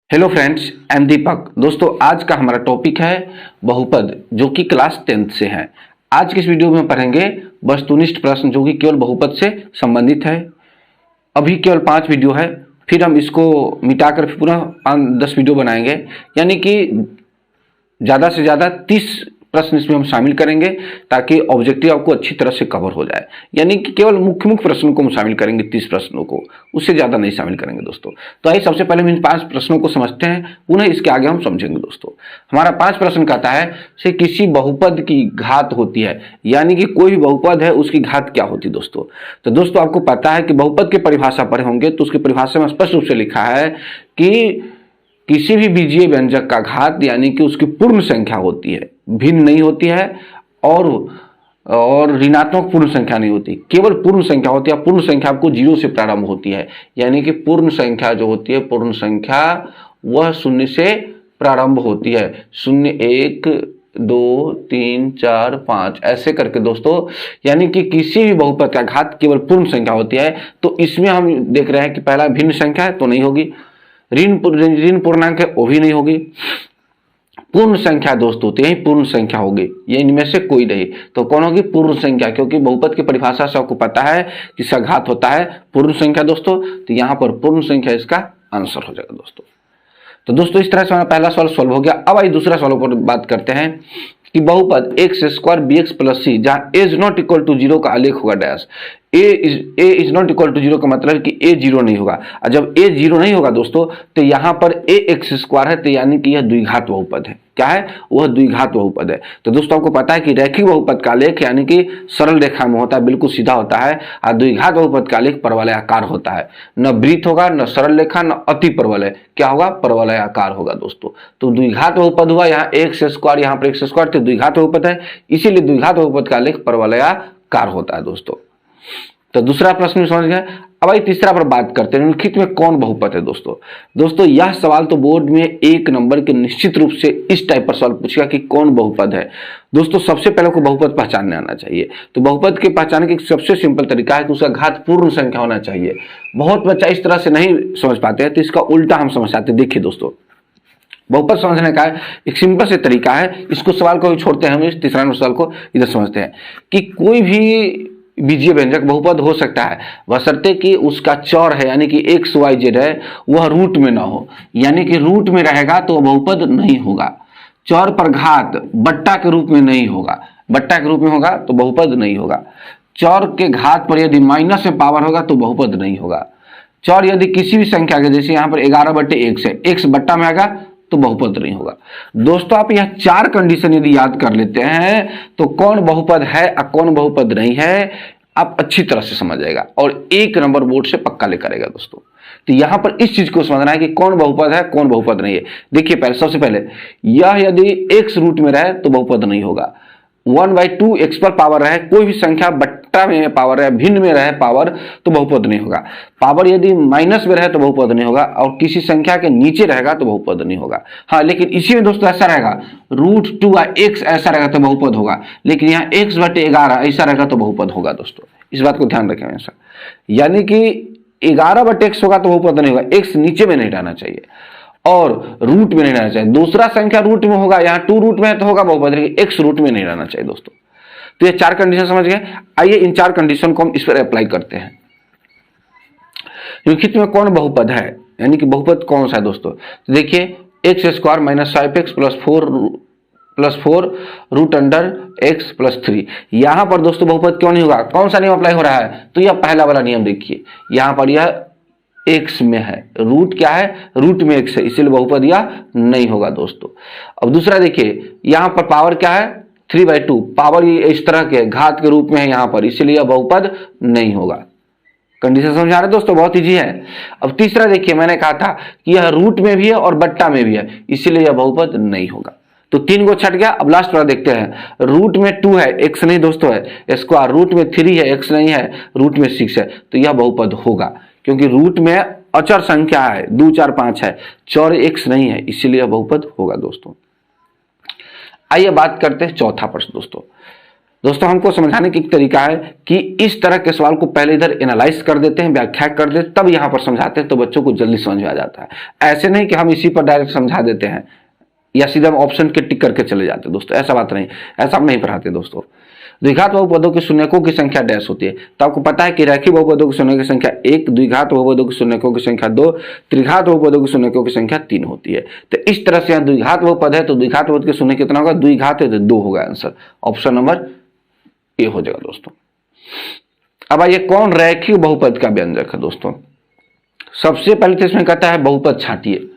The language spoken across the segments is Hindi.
हेलो फ्रेंड्स, आई एम दीपक। दोस्तों, आज का हमारा टॉपिक है बहुपद, जो कि क्लास 10th से है। आज के इस वीडियो में पढ़ेंगे वस्तुनिष्ठ प्रश्न, जो कि केवल बहुपद से संबंधित है। अभी केवल 5 वीडियो है, फिर हम इसको मिटाकर फिर पुनः 5-10 वीडियो बनाएंगे, यानी कि ज़्यादा से ज़्यादा 30 प्रश्न इसमें हम शामिल करेंगे, ताकि ऑब्जेक्टिव आपको अच्छी तरह से कवर हो जाए। यानी कि केवल मुख्य मुख्य प्रश्नों को हम शामिल करेंगे, 30 प्रश्नों को, उससे ज़्यादा नहीं शामिल करेंगे दोस्तों। तो आइए सबसे पहले हम इन 5 प्रश्नों को समझते हैं, पुनः इसके आगे हम समझेंगे दोस्तों। हमारा 5 प्रश्न कहता है से किसी बहुपद की घात होती है, यानी कि कोई भी बहुपद है उसकी घात क्या होती है दोस्तों। तो दोस्तों, आपको पता है कि बहुपद की परिभाषा पढ़े होंगे, तो उसकी परिभाषा में स्पष्ट रूप से लिखा है कि किसी भी बीजीय व्यंजक का घात यानी कि उसकी पूर्ण संख्या होती है, भिन्न नहीं होती है, और ऋणात्मक पूर्ण संख्या नहीं होती, केवल पूर्ण संख्या होती है। पूर्ण संख्या आपको 0 से प्रारंभ होती है, यानी कि पूर्ण संख्या जो होती है, पूर्ण संख्या वह 0 से प्रारंभ होती है। 0, 1, 2, 3, 4, 5 ऐसे करके दोस्तों, यानी कि किसी भी बहुपद का घात केवल पूर्ण संख्या होती है। तो इसमें हम देख रहे हैं कि पहला भिन्न संख्या है तो नहीं होगी, ऋण पूर्णांक है वो भी नहीं होगी, पूर्ण संख्या दोस्तों तो यही पूर्ण संख्या होगी, ये इनमें से कोई नहीं। तो कौन होगी? पूर्ण संख्या, क्योंकि बहुपद की परिभाषा से आपको पता है कि इसका घात होता है पूर्ण संख्या दोस्तों। तो यहाँ पर पूर्ण संख्या इसका आंसर हो जाएगा दोस्तों। तो दोस्तों, इस तरह से हमारा पहला सवाल सॉल्व हो गया। अब आइए दूसरा सवाल पर बात करते हैं कि बहुपद x² bx + c जहाँ a is not equal to 0 का आलेख होगा dash. a is not equal to 0 का मतलब है कि a 0 नहीं होगा, और जब a 0 नहीं होगा दोस्तों, तो यहाँ पर ax² है, तो यानी कि यह द्विघात बहुपद है। क्या है? वह द्विघात बहुपद है। तो दोस्तों, आपको पता है कि रैखिक बहुपद का आलेख यानी कि सरल रेखा में होता है, बिल्कुल सीधा होता है, और द्विघात बहुपद का आलेख परवलयाकार होता है। न वृत्त होगा, न सरल रेखा, न अति परवलय, क्या होगा? परवलयाकार होगा दोस्तों। तो द्विघात बहुपद हुआ, यहाँ x², यहाँ पर x², तो द्विघात बहुपद है, इसीलिए द्विघात बहुपद का आलेख परवलयाकार होता है दोस्तों। तो दूसरा प्रश्न समझ गए। अब आई तीसरा पर बात करते हैं, निम्नलिखित में कौन बहुपद है दोस्तों। यह सवाल तो बोर्ड में 1 नंबर के निश्चित रूप से इस टाइप पर सवाल पूछेगा कि कौन बहुपद है। दोस्तों, सबसे पहले को बहुपद पहचानने आना चाहिए। तो बहुपद के पहचानने का सबसे सिंपल तरीका है कि उसका घात पूर्ण संख्या होना चाहिए। बहुत बच्चा इस तरह से नहीं समझ पाते हैं, तो इसका उल्टा हम समझ पाते हैं। देखिए दोस्तों, बहुपद समझने का एक सिंपल से तरीका है, इसको सवाल को छोड़ते हैं, हम इस तीसरा सवाल को इधर समझते हैं कि कोई भी बीजीय व्यंजक बहुपद हो सकता है, बशर्ते कि उसका चौर है, यानी कि x, y, z है, वह रूट में ना हो। यानी कि रूट में रहेगा तो बहुपद नहीं होगा। चौर पर घात बट्टा के रूप में नहीं होगा, बट्टा के रूप में होगा तो बहुपद नहीं होगा। चौर के घात पर यदि माइनस में पावर होगा तो बहुपद नहीं होगा। चौर यदि किसी भी संख्या के, जैसे यहाँ पर 11/x है, x बट्टा में आएगा तो बहुपद नहीं होगा। दोस्तों, आप यह 4 कंडीशन यदि याद कर लेते हैं तो कौन बहुपद है और कौन बहुपद नहीं है आप अच्छी तरह से समझ जाएगा, और 1 नंबर बोर्ड से पक्का लेकर आएगा दोस्तों। तो यहां पर इस चीज को समझना है कि कौन बहुपद है कौन बहुपद नहीं है। देखिए, पहले सबसे पहले यह यदि x रूट में रहे तो बहुपद नहीं होगा। 1/2 x पर पावर रहे, कोई भी संख्या बट्टा में पावर रहे, भिन्न में रहे पावर, तो बहुपद नहीं होगा। पावर यदि माइनस में रहे तो बहुपद नहीं होगा, और किसी संख्या के नीचे रहेगा तो बहुपद नहीं होगा। हाँ, लेकिन इसी में दोस्तों ऐसा रहेगा, √2x ऐसा रहेगा तो बहुपद होगा, लेकिन यहाँ x/11 ऐसा रहेगा तो बहुपद होगा दोस्तों। इस बात को ध्यान रखें हमेशा, यानी कि 11/x होगा तो बहुपद नहीं होगा, x नीचे में नहीं रहना चाहिए और रूट में नहीं रहना चाहिए। दूसरा संख्या रूट में होगा, यहाँ 2 रूट में है तो होगा बहुपद, लेकिन x रूट में नहीं रहना चाहिए दोस्तों। तो ये 4 कंडीशन समझ गए। आइए इन 4 कंडीशन को हम इस पर अप्लाई करते हैं। निम्नलिखित में कौन बहुपद है, यानी कि बहुपद कौन सा है दोस्तों। तो देखिए, x² - 5x + 4 √x + 3। यहां पर दोस्तों बहुपद क्यों नहीं होगा? कौन सा नियम अप्लाई हो रहा है? तो यह पहला वाला नियम देखिए, यहां पर यह x में है, रूट क्या है? रूट में x है, इसलिए बहुपद यह नहीं होगा दोस्तों। अब दूसरा देखिए, यहां पर पावर क्या है? 3/2, पावर इस तरह के घात के रूप में है यहां पर, इसलिए यह बहुपद नहीं होगा। कंडीशन समझा रहे दोस्तों, बहुत इजी है। अब तीसरा देखिए, मैंने कहा था कि यह रूट में भी है और बट्टा में भी है, इसलिए यह बहुपद नहीं होगा। तो 3 को छट गया। अब लास्ट वाला देखते हैं। रूट में 2 है, x नहीं दोस्तों है, स्क्वायर रूट में 3 है, x नहीं है, रूट में 6 है, तो यह बहुपद होगा, क्योंकि रूट में अचर संख्या है, 2, 4, 5 है, चौर x नहीं है, इसीलिए यह बहुपद होगा दोस्तों। आइए बात करते हैं चौथा प्रश्न दोस्तों। दोस्तों हमको समझाने की एक तरीका है कि इस तरह के सवाल को पहले इधर एनालाइज कर देते हैं, व्याख्या कर देते हैं, तब यहाँ पर समझाते हैं, तो बच्चों को जल्दी समझ में आ जाता है। ऐसे नहीं कि हम इसी पर डायरेक्ट समझा देते हैं या सीधा हम ऑप्शन के टिक करके चले जाते हैं दोस्तों, ऐसा बात नहीं, ऐसा हम नहीं पढ़ाते दोस्तों। द्विघात बहुपदों के शून्यकों की संख्या डैश होती है, तो आपको पता है कि रैखिक बहुपदों की शून्यकों की संख्या 1, द्विघात बहुपदों की शून्यकों की संख्या 2, त्रिघात बहुपदों की शून्यकों की संख्या 3 होती है। तो इस तरह से यहाँ द्विघात बहुपद है तो द्विघात बहुपद के शून्य कितना होगा, द्विघात है तो 2 होगा आंसर, ऑप्शन नंबर ए हो जाएगा दोस्तों। अब आइए कौन रैखिक बहुपद का व्यंजक है दोस्तों। सबसे पहले तो इसमें कहता है बहुपद छांटिए,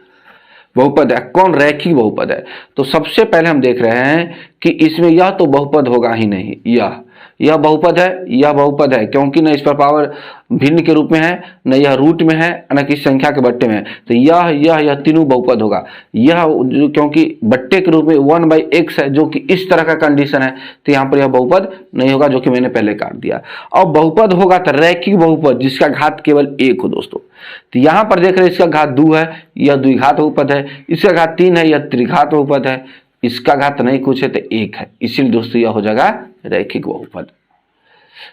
बहुपद है कौन, रैखिक बहुपद है। तो सबसे पहले हम देख रहे हैं कि इसमें यह तो बहुपद होगा ही नहीं, यह बहुपद है, यह बहुपद है क्योंकि न इस पर पावर भिन्न के रूप में है, न यह रूट में है, न किसी संख्या के बट्टे में है, तो यह तीनों बहुपद होगा। यह क्योंकि बट्टे के रूप में 1/x है जो कि इस तरह का कंडीशन है, तो यहाँ पर यह बहुपद नहीं होगा जो कि मैंने पहले काट दिया। अब बहुपद होगा तो रैखिक बहुपद जिसका घात केवल 1 हो दोस्तों। तो यहाँ पर देख रहे हैं इसका घात 2 है, यह द्विघात बहुपद है, इसका घात 3 है, यह त्रिघात बहुपद है, इसका घात नहीं कुछ है तो 1 है, इसीलिए दोस्तों यह हो जाएगा रैखिक बहुपद।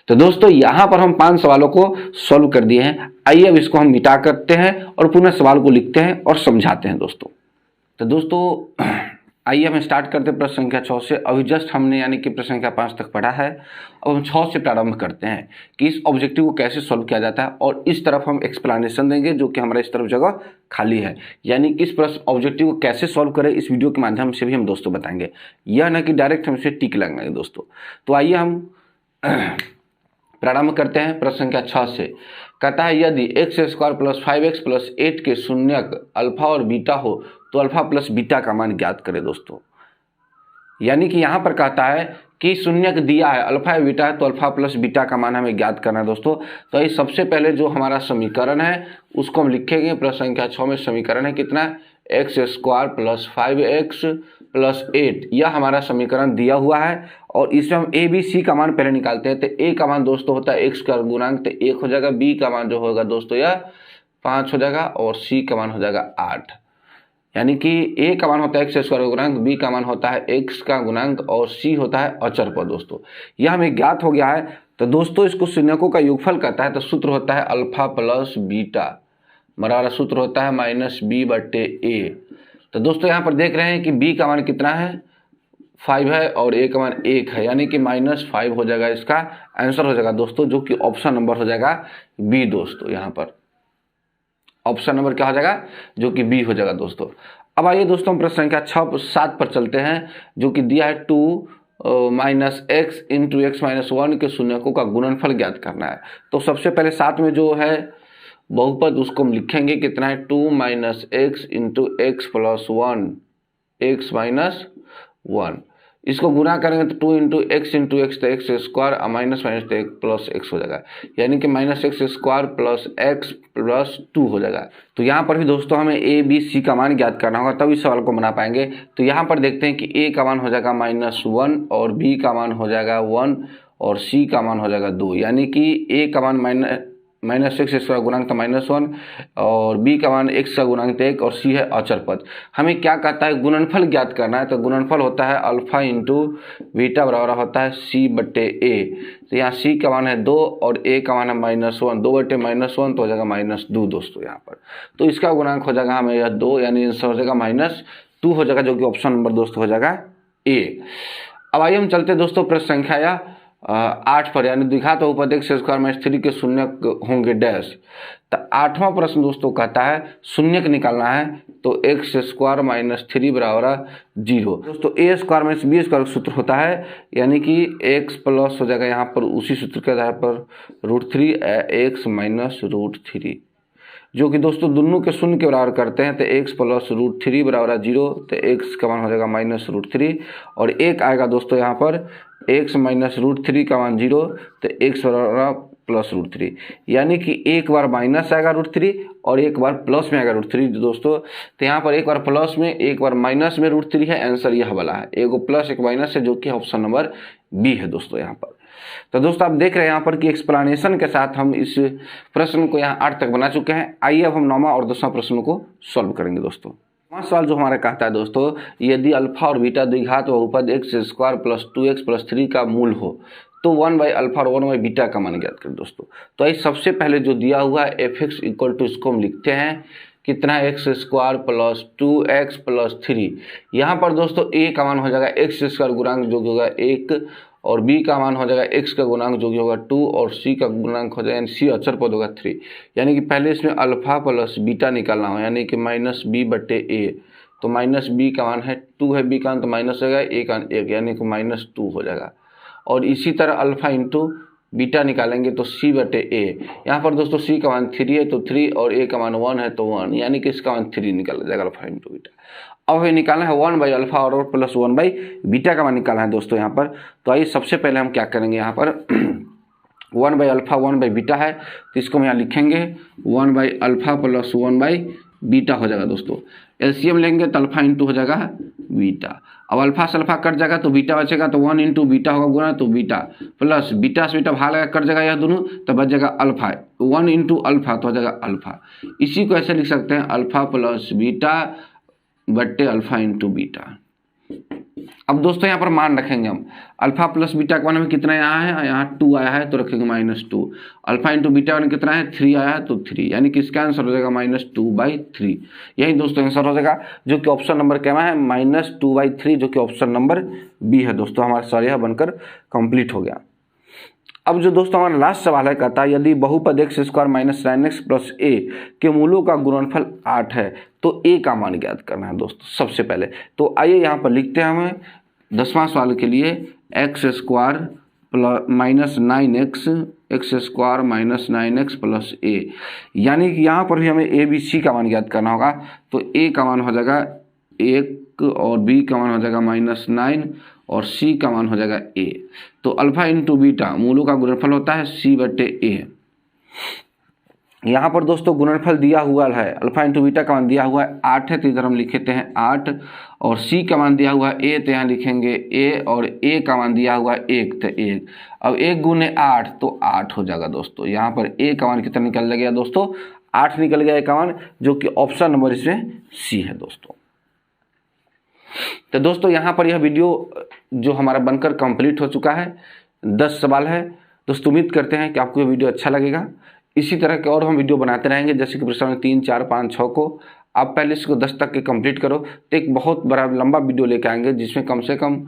तो दोस्तों यहां पर हम 5 सवालों को सॉल्व कर दिए हैं। आइए अब इसको हम मिटा करते हैं और पुनः सवाल को लिखते हैं और समझाते हैं दोस्तों। तो दोस्तों आइए हम स्टार्ट करते हैं प्रश्न संख्या 6 से। अभी जस्ट हमने यानी कि प्रश्न संख्या 5 तक पढ़ा है, अब हम 6 से प्रारंभ करते हैं कि इस ऑब्जेक्टिव को कैसे सॉल्व किया जाता है, और इस तरफ हम एक्सप्लेनेशन देंगे जो कि हमारा इस तरफ जगह खाली है, यानी कि इस प्रश्न ऑब्जेक्टिव को कैसे सॉल्व करें इस वीडियो के माध्यम से भी हम दोस्तों बताएंगे, यह ना कि डायरेक्ट हम इसे टिक लगाएंगे दोस्तों। तो आइए हम प्रारंभ करते हैं प्रश्न संख्या 6 से। कहता है यदि x² + 5x + 8 के शून्यक अल्फा और बीटा हो तो अल्फा प्लस बीटा का मान ज्ञात करें दोस्तों। यानी कि यहां पर कहता है कि शून्यक दिया है, अल्फा या बीटा है, तो अल्फा प्लस बीटा का मान हमें ज्ञात करना है दोस्तों। तो ये सबसे पहले जो हमारा समीकरण है उसको हम लिखेंगे। प्रश्न संख्या 6 में समीकरण है कितना, x² + 5x + 8, यह हमारा समीकरण दिया हुआ है। और इसमें हम a b c का मान पहले निकालते हैं। तो a का मान दोस्तों होता है x का गुणांक, तो 1 हो जाएगा, b का मान जो होगा दोस्तों यह 5 हो जाएगा, और c का मान हो जाएगा 8। यानी कि a का मान होता है x² का गुणांक, b का मान होता है x का गुणांक, और c होता है अचर पद दोस्तों। यह हमें ज्ञात हो गया है। तो दोस्तों इसको शून्यकों का योगफल कहता है, तो सूत्र होता है अल्फा प्लस बीटा बराबर सूत्र होता है -b/a। तो दोस्तों यहाँ पर देख रहे हैं कि b का मान कितना है, 5 है, और a का मान 1 है, यानी कि -5 हो जाएगा, इसका आंसर हो जाएगा दोस्तों, जो कि ऑप्शन नंबर हो जाएगा बी दोस्तों। यहाँ पर ऑप्शन नंबर क्या हो जाएगा, जो कि बी हो जाएगा दोस्तों। अब आइए दोस्तों हम प्रश्न संख्या 7 पर चलते हैं, जो कि दिया है 2 - x × x - 1 के शून्यकों का गुणनफल ज्ञात करना है। तो सबसे पहले 7 में जो है बहुपद उसको हम लिखेंगे कितना है, 2 - x × x + 1 x - 1, इसको गुना करेंगे तो 2 × x × x तो x² तो एक प्लस x हो जाएगा, यानी कि -x² + x + 2 हो जाएगा। तो यहाँ पर भी दोस्तों हमें a b c का मान ज्ञात करना होगा, तब इस सवाल को बना पाएंगे। तो यहाँ पर देखते हैं कि a का मान हो जाएगा -1, और b का मान हो जाएगा 1, और c का मान हो जाएगा 2, यानी कि a का मान -x² का गुणांक था -1, और b का मान x का गुणांक 1, और c है अचर पद। हमें क्या कहता है, गुणनफल ज्ञात करना है। तो गुणनफल होता है अल्फा × बीटा बराबर होता है c/a। तो यहाँ c का मान है 2, और a का मान है -1, 2/-1 तो हो जाएगा -2 दोस्तों यहाँ पर। तो इसका गुणांक हो जाएगा हमें यह 2, यानी आंसर हो जाएगा -2 हो जाएगा, जो कि ऑप्शन नंबर दोस्तों हो जाएगा a। अब आइए हम चलते दोस्तों प्रश्न संख्या 8 पर, यानी द्विघात बहुपद x² - 3 के शून्यक होंगे डैश। तो 8वां प्रश्न दोस्तों कहता है शून्यक निकालना है, तो x² - 3 बराबर 0। दोस्तों a² - b² सूत्र होता है, यानी कि x प्लस हो जाएगा यहाँ पर उसी सूत्र के आधार पर √3 x - √3, जो कि दोस्तों दोनों के शून्य के बराबर करते हैं। तो x + √3 बराबर 0, तो x का मान हो जाएगा -√3, और 1 आएगा दोस्तों यहाँ पर x - √3 का मान 0, तो x बराबर +√3, यानी कि एक बार माइनस आएगा √3 और एक बार प्लस में आएगा √3 दोस्तों। तो यहाँ पर एक बार प्लस में एक बार माइनस में √3 है, आंसर यह वाला है, एक प्लस एक माइनस है, जो कि ऑप्शन नंबर बी है दोस्तों यहाँ पर। तो दोस्तों आप देख रहे हैं यहाँ पर कि एक्सप्लेनेशन के साथ हम इस प्रश्न को यहाँ 8 तक बना चुके हैं। आइए अब हम 9वां और 10वां प्रश्न को सॉल्व करेंगे दोस्तों। सवाल जो हमारा कहता है दोस्तों, यदि अल्फा और बीटा द्विघात बहुपद x square plus 2x plus 3 का मूल हो तो 1 बाई अल्फा और 1 बाई बीटा का मान ज्ञात करें दोस्तों। तो इस सबसे पहले जो दिया हुआ है एफ एक्स इक्वल टू, इसको हम लिखते हैं कितना है, x square plus 2x plus 3। यहाँ पर दोस्तों a का मान हो जाएगा एक्स स्क्वायर गुणांक जो कि होगा 1, और b का मान हो जाएगा x का गुणांक जो कि होगा 2, और c का गुणांक हो जाएगा, c अचर पद होगा 3। यानी कि पहले इसमें अल्फा प्लस बीटा निकालना हो, यानी कि माइनस बी बटे ए। तो माइनस बी का मान है 2 है, b का मान तो माइनस हो जाएगा, a का 1 यानी कि -2 हो जाएगा। और इसी तरह अल्फा इंटू बीटा निकालेंगे तो c बटे ए। यहाँ पर दोस्तों c का मान 3 है तो 3, और a का मान 1 है तो 1, यानी कि इसका मान 3 निकाला जाएगा अल्फा इंटू बीटा। अब हमें निकालना है 1 बाई अल्फा और प्लस 1 बाई बीटा का मान निकालना है दोस्तों यहाँ पर। तो आइए सबसे पहले हम क्या करेंगे, यहाँ पर 1 बाई अल्फा 1 बाई बीटा है तो इसको हम यहाँ लिखेंगे 1 by alpha plus 1 by beta हो जाएगा दोस्तों। एलसीएम लेंगे तो अल्फा इंटू हो जाएगा बीटा। अब अल्फा से अल्फा कट जाएगा तो बीटा बचेगा, तो 1 इंटू बीटा होगा गुना, तो बीटा प्लस बीटा से बीटा भाग लगा कट जाएगा यह दोनों, तो बच जाएगा अल्फा। 1 इंटू अल्फा तो हो जाएगा अल्फा। इसी को ऐसे लिख सकते हैं अल्फा प्लस बीटा बट्टे अल्फा इंटू बीटा। अब दोस्तों यहाँ पर मान रखेंगे हम, अल्फा प्लस बीटा का मान में कितना यहाँ है, यहाँ 2 आया है तो रखेंगे -2। अल्फा इंटू बीटा मान कितना है, 3 आया है तो 3, यानी कि इसका आंसर हो जाएगा -2/3। यही दोस्तों आंसर हो जाएगा, जो कि ऑप्शन नंबर क्या है, -2/3, जो कि ऑप्शन नंबर बी है दोस्तों। हमारा सवाल यह बनकर कंप्लीट हो गया। अब जो दोस्तों हमारा लास्ट सवाल है, कहता है यदि बहुपद x square minus 9x plus a के मूलों का गुणनफल 8 है तो ए का मान ज्ञात करना है दोस्तों सबसे पहले। तो आइए यहाँ पर लिखते हैं हमें 10वां सवाल के लिए x square minus 9x, x square minus 9x plus a, यानी कि यहाँ पर भी हमें ए बी सी का मान ज्ञात करना होगा। तो ए का मान हो जाएगा 1, और बी का मान हो जाएगा -9, और सी का मान हो जाएगा ए। तो अल्फा इंटू बीटा मूलों का गुणनफल होता है सी बटे ए। यहाँ पर दोस्तों गुणनफल दिया हुआ है, अल्फा इंटू बीटा का मान दिया हुआ है 8 है तो इधर हम लिखते हैं 8, और सी का मान दिया हुआ है ए तो यहाँ लिखेंगे ए, और ए का मान दिया हुआ है 1 तो 1। अब 1 गुने 8 तो 8 हो जाएगा दोस्तों। यहाँ पर ए का मान कितना निकल गया दोस्तों, 8 निकल गया ए का मान, जो कि ऑप्शन नंबर इसमें सी है दोस्तों। तो दोस्तों यहाँ पर यह वीडियो जो हमारा बनकर कंप्लीट हो चुका है, 10 सवाल है दोस्तों। उम्मीद करते हैं कि आपको ये वीडियो अच्छा लगेगा। इसी तरह के और हम वीडियो बनाते रहेंगे, जैसे कि प्रश्न 3, 4, 5, 6 को आप पहले इसको 10 तक के कंप्लीट करो तो एक बहुत बड़ा लंबा वीडियो लेके आएंगे, जिसमें कम से कम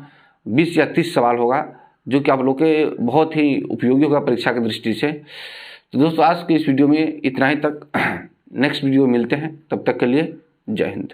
20 या 30 सवाल होगा, जो कि आप लोग के बहुत ही उपयोगी होगा परीक्षा की दृष्टि से। तो दोस्तों आज के इस वीडियो में इतना ही तक, नेक्स्ट वीडियो मिलते हैं, तब तक के लिए जय हिंद।